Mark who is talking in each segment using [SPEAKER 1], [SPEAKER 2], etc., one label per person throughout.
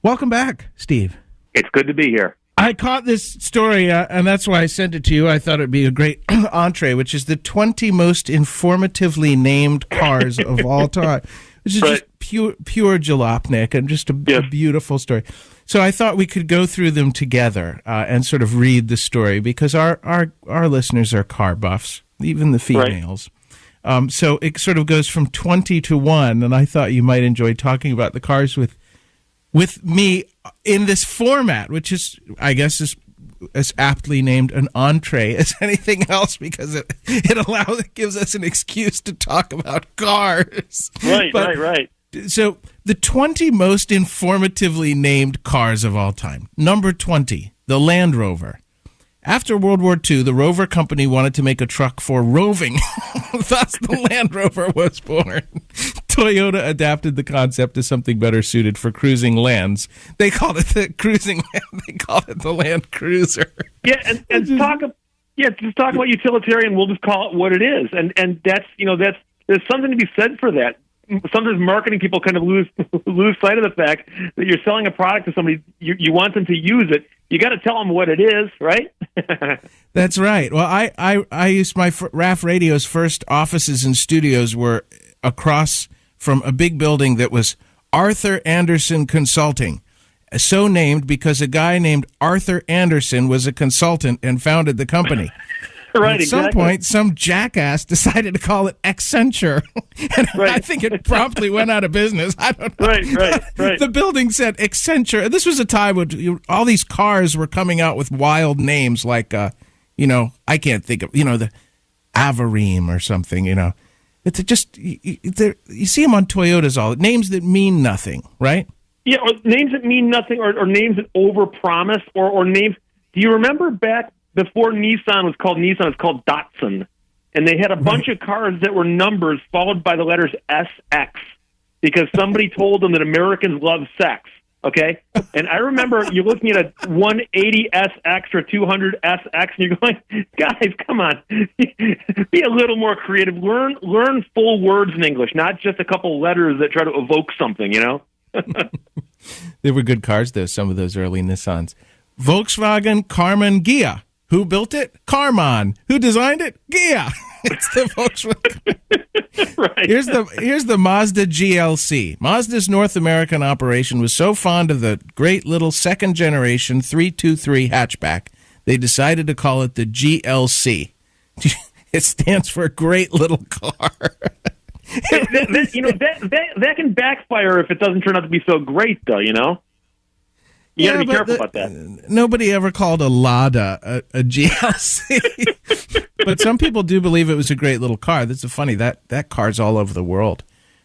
[SPEAKER 1] Welcome back, Steve.
[SPEAKER 2] It's good to be here.
[SPEAKER 1] I caught this story, and that's why I sent it to you. I thought it'd be a great entree, which is the 20 most informatively named cars of all time, which is just pure jalopnik and just a beautiful story. So I thought we could go through them together and sort of read the story, because our listeners are car buffs, even the females. Right. So it sort of goes from 20 to 1, and I thought you might enjoy talking about the cars with me in this format, which is, I guess, is as aptly named an entree as anything else, because it gives us an excuse to talk about cars.
[SPEAKER 2] Right.
[SPEAKER 1] So the 20 most informatively named cars of all time. Number 20, the Land Rover. After World War II, the Rover company wanted to make a truck for roving. Thus, the Land Rover was born. Toyota adapted the concept to something better suited for cruising lands. They called it the cruising land. They called it the Land Cruiser.
[SPEAKER 2] Yeah, and just talk about utilitarian. We'll just call it what it is, and that's there's something to be said for that. Sometimes marketing people kind of lose sight of the fact that you're selling a product to somebody. You want them to use it. You got to tell them what it is, right?
[SPEAKER 1] That's right. Well, I used my Raff Radio's first offices and studios were across from a big building that was Arthur Anderson Consulting, so named because a guy named Arthur Anderson was a consultant and founded the company.
[SPEAKER 2] Right,
[SPEAKER 1] at some point, some jackass decided to call it Accenture, and I think it promptly went out of business. I don't know.
[SPEAKER 2] Right.
[SPEAKER 1] The building said Accenture. This was a time when all these cars were coming out with wild names, like, I can't think of, the Avareem or something, It's just, you see them on Toyotas all, names that mean nothing, right?
[SPEAKER 2] Yeah, or names that mean nothing, or names that overpromise, or names. Do you remember back before Nissan was called Nissan, it was called Datsun, and they had a bunch of cars that were numbers followed by the letters SX, because somebody told them that Americans love sex, okay? And I remember you're looking at a 180 SX or 200 SX, and you're going, guys, come on, be a little more creative. Learn full words in English, not just a couple letters that try to evoke something,
[SPEAKER 1] They were good cars, though, some of those early Nissans. Volkswagen Karmann Ghia. Who built it? Karmann. Who designed it? Ghia. It's the Volkswagen.
[SPEAKER 2] Right.
[SPEAKER 1] Here's the Mazda GLC. Mazda's North American operation was so fond of the great little second generation 323 hatchback, they decided to call it the GLC. It stands for great little car.
[SPEAKER 2] That can backfire if it doesn't turn out to be so great, though. You got to be careful about that.
[SPEAKER 1] Nobody ever called a Lada a GLC. But some people do believe it was a great little car. That's funny. That car's all over the world.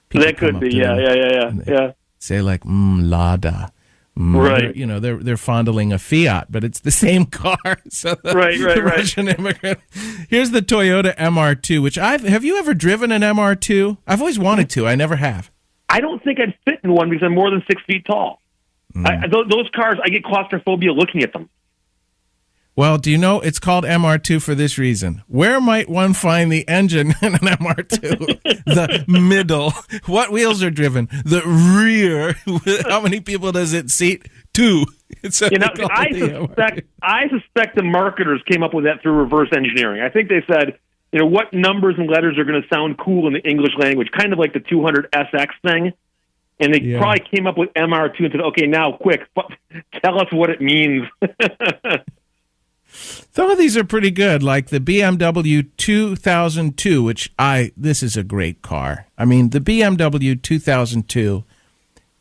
[SPEAKER 1] People
[SPEAKER 2] that could be, yeah.
[SPEAKER 1] Say like, Lada.
[SPEAKER 2] Right.
[SPEAKER 1] They're fondling a Fiat, but it's the same car. So
[SPEAKER 2] right.
[SPEAKER 1] Russian immigrant. Here's the Toyota MR2, which have you ever driven an MR2? I've always wanted to. I never have.
[SPEAKER 2] I don't think I'd fit in one because I'm more than 6 feet tall. Those cars, I get claustrophobia looking at them.
[SPEAKER 1] Well, do you know it's called MR2 for this reason? Where might one find the engine in an MR2? The middle. What wheels are driven? The rear. How many people does it seat? 2. So
[SPEAKER 2] I suspect the marketers came up with that through reverse engineering. I think they said, what numbers and letters are going to sound cool in the English language, kind of like the 200 SX thing. And they probably came up with MR2 and said, okay, now, quick, tell us what it means.
[SPEAKER 1] Some of these are pretty good, like the BMW 2002, this is a great car. I mean, the BMW 2002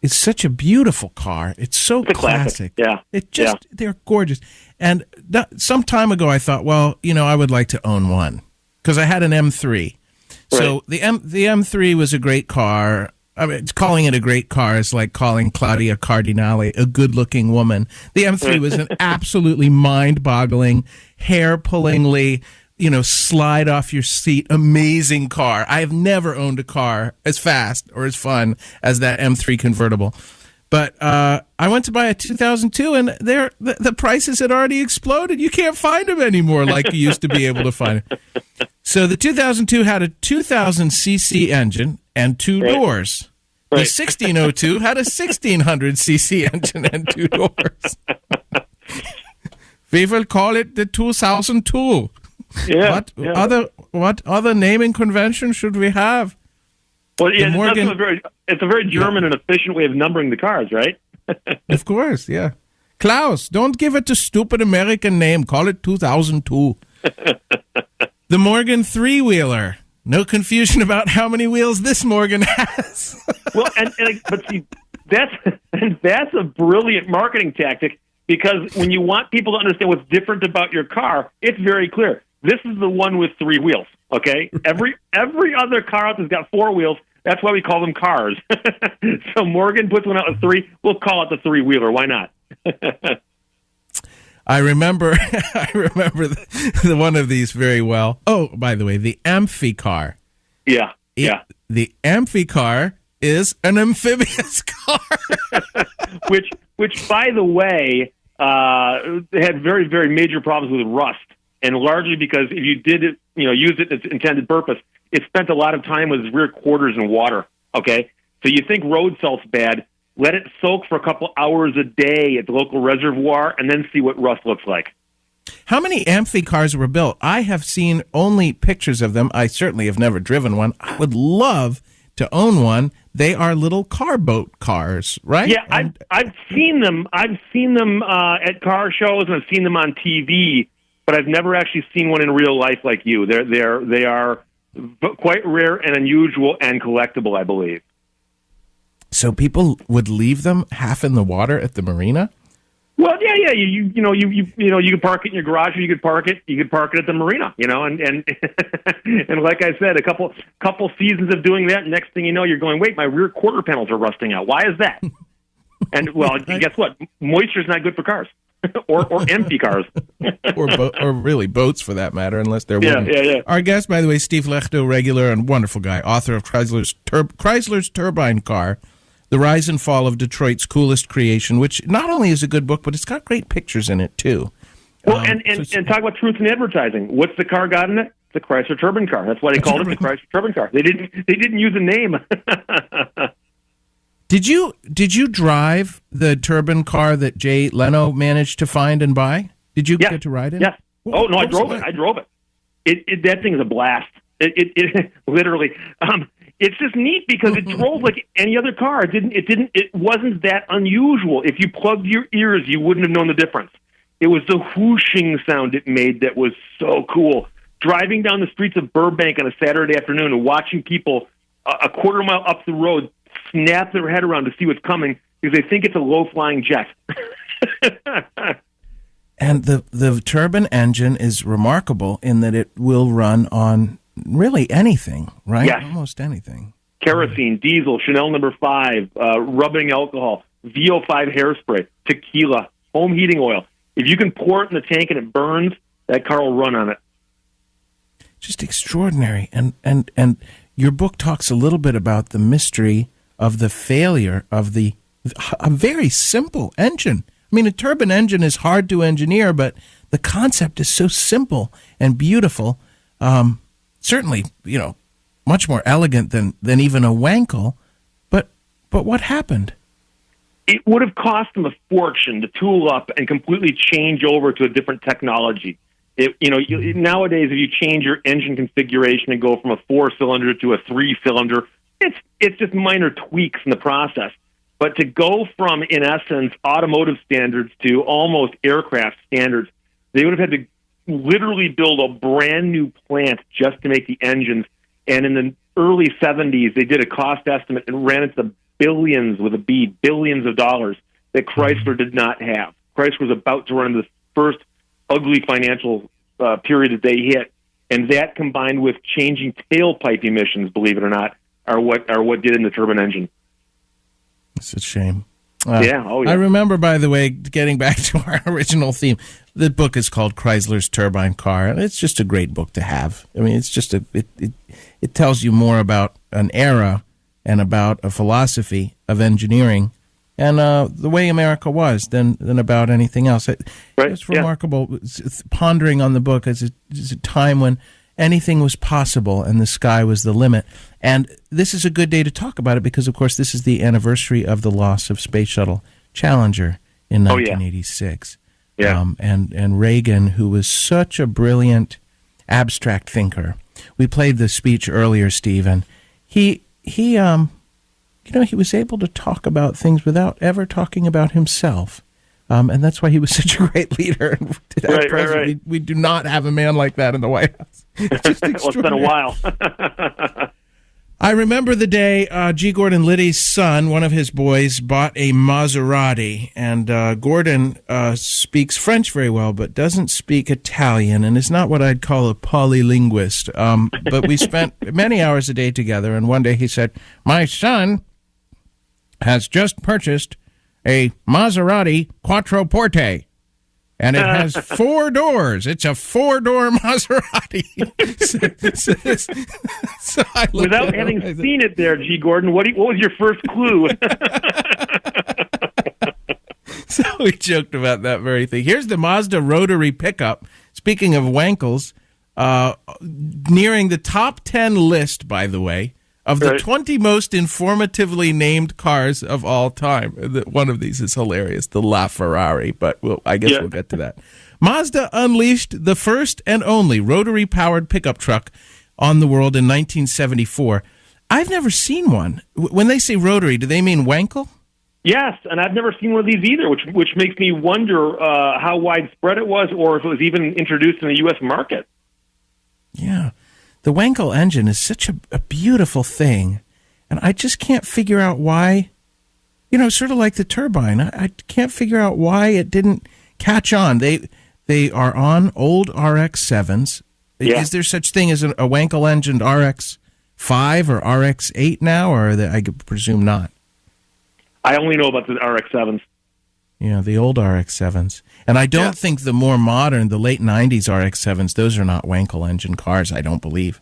[SPEAKER 1] is such a beautiful car. It's so classic.
[SPEAKER 2] Yeah.
[SPEAKER 1] They're gorgeous. And some time ago, I thought, I would like to own one because I had an M3. So the M3 was a great car. I mean, calling it a great car is like calling Claudia Cardinale a good-looking woman. The M3 was an absolutely mind-boggling, hair-pullingly, slide off your seat, amazing car. I have never owned a car as fast or as fun as that M3 convertible. But I went to buy a 2002, and the prices had already exploded. You can't find them anymore like you used to be able to find them. So the 2002 had a 2,000cc engine and 2 doors. The 1602 had a 1600cc engine and 2 doors. We will call it the 2002.
[SPEAKER 2] Yeah.
[SPEAKER 1] What other naming convention should we have?
[SPEAKER 2] Well, yeah,
[SPEAKER 1] Morgan,
[SPEAKER 2] it's a very German and efficient way of numbering the cars, right?
[SPEAKER 1] Of course, yeah. Klaus, don't give it a stupid American name. Call it 2002. The Morgan three-wheeler. No confusion about how many wheels this Morgan has.
[SPEAKER 2] Well, but see, that's a brilliant marketing tactic, because when you want people to understand what's different about your car, it's very clear. This is the one with 3 wheels. Okay, every other car out there's got 4 wheels. That's why we call them cars. So Morgan puts one out with 3. We'll call it the 3-wheeler. Why not?
[SPEAKER 1] I remember the one of these very well. Oh, by the way, the Amphicar.
[SPEAKER 2] Yeah.
[SPEAKER 1] The Amphicar is an amphibious car.
[SPEAKER 2] which, by the way, had very, very major problems with rust, and largely because if you did it, use it in its intended purpose, it spent a lot of time with its rear quarters in water. Okay, so you think road salt's bad? Let it soak for a couple hours a day at the local reservoir, and then see what rust looks like.
[SPEAKER 1] How many Amphicars were built? I have seen only pictures of them. I certainly have never driven one. I would love to own one. They are little car boat cars, right?
[SPEAKER 2] Yeah, I've seen them. I've seen them at car shows, and I've seen them on TV, but I've never actually seen one in real life like you. They are quite rare and unusual and collectible, I believe.
[SPEAKER 1] So people would leave them half in the water at the marina?
[SPEAKER 2] Well, yeah. You could park it in your garage, or you could park it at the marina. And and like I said, a couple seasons of doing that, next thing you know, you're going, wait, my rear quarter panels are rusting out. Why is that? And well, guess what? Moisture's not good for cars, or empty cars,
[SPEAKER 1] or really boats for that matter, unless they're wooden.
[SPEAKER 2] Yeah.
[SPEAKER 1] Our guest, by the way, Steve Lehto, regular and wonderful guy, author of Chrysler's Turbine Car, The Rise and Fall of Detroit's Coolest Creation, which not only is a good book, but it's got great pictures in it, too.
[SPEAKER 2] Well, and talk about truth in advertising. What's the car got in it? The Chrysler Turbine Car. That's why they called it the Chrysler Turbine Car. They didn't use a name.
[SPEAKER 1] Did you drive the Turbine Car that Jay Leno managed to find and buy? Did you get to ride it?
[SPEAKER 2] Yes. Oh, no, I drove it. That thing is a blast. It literally... it's just neat because it drove like any other car. It wasn't that unusual. If you plugged your ears, you wouldn't have known the difference. It was the whooshing sound it made that was so cool. Driving down the streets of Burbank on a Saturday afternoon and watching people a quarter mile up the road snap their head around to see what's coming because they think it's a low-flying jet.
[SPEAKER 1] And the turbine engine is remarkable in that it will run on really anything, right?
[SPEAKER 2] Yes.
[SPEAKER 1] Almost anything.
[SPEAKER 2] Kerosene, diesel, Chanel No. 5, rubbing alcohol, VO5 hairspray, tequila, home heating oil. If you can pour it in the tank and it burns, that car will run on it.
[SPEAKER 1] Just extraordinary. And your book talks a little bit about the mystery of the failure of a very simple engine. I mean, a turbine engine is hard to engineer, but the concept is so simple and beautiful. Certainly, much more elegant than even a Wankel. But what happened?
[SPEAKER 2] It would have cost them a fortune to tool up and completely change over to a different technology. Nowadays, if you change your engine configuration and go from a 4-cylinder to a 3-cylinder, it's just minor tweaks in the process. But to go from, in essence, automotive standards to almost aircraft standards, they would have had to literally build a brand new plant just to make the engines. And in the early 70s, they did a cost estimate and ran into the billions with a B, billions of dollars that Chrysler did not have. Chrysler was about to run into the first ugly financial period that they hit. And that combined with changing tailpipe emissions, believe it or not, are what did in the turbine engine.
[SPEAKER 1] It's a shame.
[SPEAKER 2] Yeah.
[SPEAKER 1] I remember, by the way, getting back to our original theme, the book is called Chrysler's Turbine Car, and it's just a great book to have. I mean, it's just it tells you more about an era and about a philosophy of engineering and the way America was than about anything else. It's remarkable pondering on the book as it's a time when anything was possible and the sky was the limit. And this is a good day to talk about it because, of course, this is the anniversary of the loss of Space Shuttle Challenger in 1986.
[SPEAKER 2] Yeah.
[SPEAKER 1] And Reagan, who was such a brilliant abstract thinker. We played the speech earlier, Steve, and he was able to talk about things without ever talking about himself. And that's why he was such a great leader.
[SPEAKER 2] Right.
[SPEAKER 1] We do not have a man like that in the White House. It's just
[SPEAKER 2] Well, it's been a while.
[SPEAKER 1] I remember the day G. Gordon Liddy's son, one of his boys, bought a Maserati. And Gordon speaks French very well, but doesn't speak Italian, and is not what I'd call a polylinguist. But we spent many hours a day together, and one day he said, "My son has just purchased a Maserati Quattroporte, and it has 4 doors. It's a 4-door Maserati." so I
[SPEAKER 2] Without having seen it there, G. Gordon, what was your first clue?
[SPEAKER 1] So we joked about that very thing. Here's the Mazda rotary pickup. Speaking of Wankels, nearing the top 10 list, by the way, of the 20 most informatively named cars of all time. One of these is hilarious, the LaFerrari, but I guess we'll get to that. Mazda unleashed the first and only rotary-powered pickup truck on the world in 1974. I've never seen one. When they say rotary, do they mean Wankel?
[SPEAKER 2] Yes, and I've never seen one of these either, which makes me wonder how widespread it was or if it was even introduced in the U.S. market.
[SPEAKER 1] Yeah. The Wankel engine is such a beautiful thing, and I just can't figure out why, sort of like the turbine. I can't figure out why it didn't catch on. They are on old RX-7s. Yeah. Is there such thing as a Wankel-engined RX-5 or RX-8 now, or I presume not?
[SPEAKER 2] I only know about the RX-7s.
[SPEAKER 1] Yeah, the old RX-7s. And I don't think the more modern, the late 90s RX-7s, those are not Wankel engine cars, I don't believe.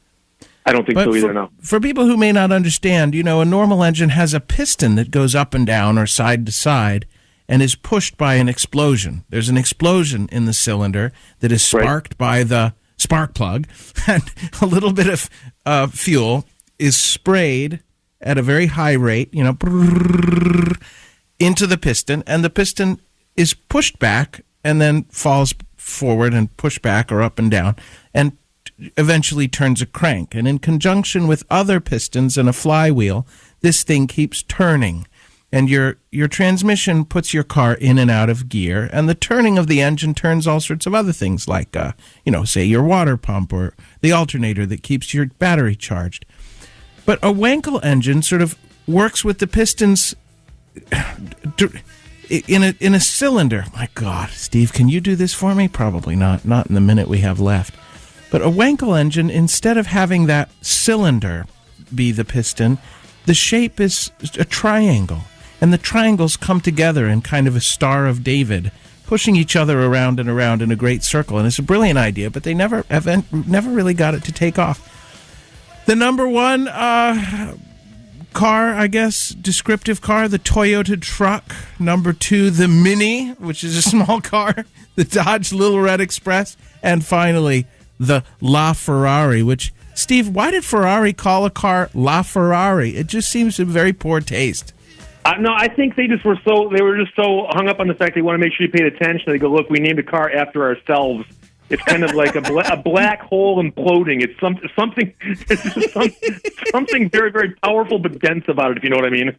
[SPEAKER 2] I don't think so either, no.
[SPEAKER 1] For people who may not understand, a normal engine has a piston that goes up and down or side to side and is pushed by an explosion. There's an explosion in the cylinder that is sparked by the spark plug, and a little bit of fuel is sprayed at a very high rate, into the piston, and the piston is pushed back and then falls forward and pushed back or up and down and eventually turns a crank. And in conjunction with other pistons and a flywheel, this thing keeps turning. And your transmission puts your car in and out of gear, and the turning of the engine turns all sorts of other things like, say your water pump or the alternator that keeps your battery charged. But a Wankel engine sort of works with the pistons in a cylinder. My God, Steve, can you do this for me? Probably not in the minute we have left. But a Wankel engine, instead of having that cylinder be the piston, the shape is a triangle. And the triangles come together in kind of a Star of David, pushing each other around and around in a great circle. And it's a brilliant idea, but they never really got it to take off. The number one car, I guess, descriptive car, the Toyota truck. Number 2, the Mini, which is a small car. The Dodge Little Red Express. And finally, the LaFerrari, which, Steve, why did Ferrari call a car LaFerrari? It just seems in very poor taste.
[SPEAKER 2] No, I think they were just so hung up on the fact they want to make sure you paid attention. They go, look, we named a car after ourselves. It's kind of like a black hole imploding. It's something very, very powerful but dense about it, if you know what I mean.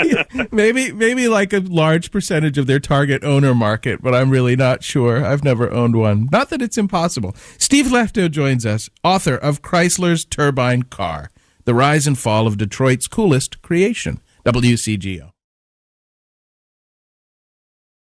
[SPEAKER 1] Yeah, maybe like a large percentage of their target owner market, but I'm really not sure. I've never owned one. Not that it's impossible. Steve Lehto joins us, author of Chrysler's Turbine Car, The Rise and Fall of Detroit's Coolest Creation. WCGO.